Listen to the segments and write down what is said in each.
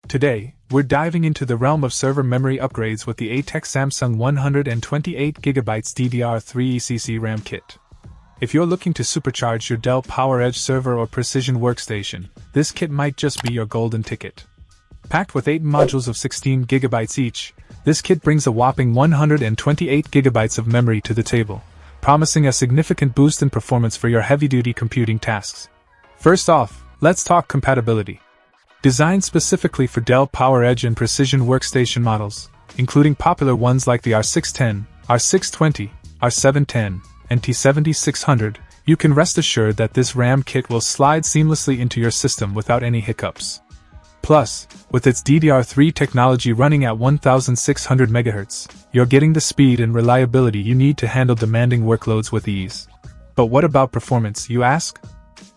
Today, we're diving into the realm of server memory upgrades with the ATEC Samsung 128GB DDR3 ECC RAM kit. If you're looking to supercharge your Dell PowerEdge server or precision workstation, this kit might just be your golden ticket. Packed with 8 modules of 16GB each, this kit brings a whopping 128GB of memory to the table, promising a significant boost in performance for your heavy-duty computing tasks. First off, let's talk compatibility. Designed specifically for Dell PowerEdge and precision workstation models, including popular ones like the R610, R620, R710, and T7600, you can rest assured that this RAM kit will slide seamlessly into your system without any hiccups. Plus, with its DDR3 technology running at 1600 MHz, you're getting the speed and reliability you need to handle demanding workloads with ease. But what about performance, you ask?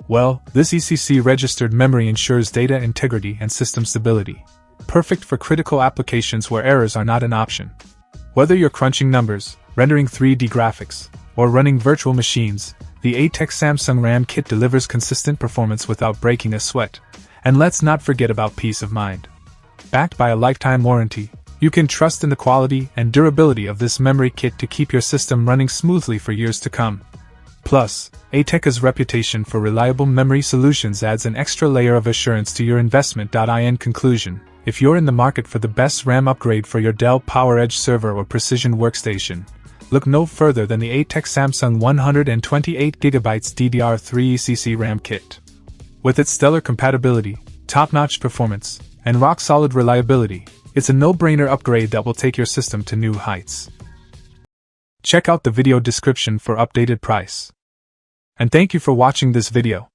Well, this ECC-registered memory ensures data integrity and system stability, perfect for critical applications where errors are not an option. Whether you're crunching numbers, rendering 3D graphics, or running virtual machines, the ATEC Samsung RAM kit delivers consistent performance without breaking a sweat. And let's not forget about peace of mind. Backed by a lifetime warranty, you can trust in the quality and durability of this memory kit to keep your system running smoothly for years to come. Plus, ATEC's reputation for reliable memory solutions adds an extra layer of assurance to your investment. In conclusion, if you're in the market for the best RAM upgrade for your Dell PowerEdge server or precision workstation, look no further than the ATEC Samsung 128GB DDR3 ECC RAM kit. With its stellar compatibility, top-notch performance, and rock-solid reliability, it's a no-brainer upgrade that will take your system to new heights. Check out the video description for updated price. And thank you for watching this video.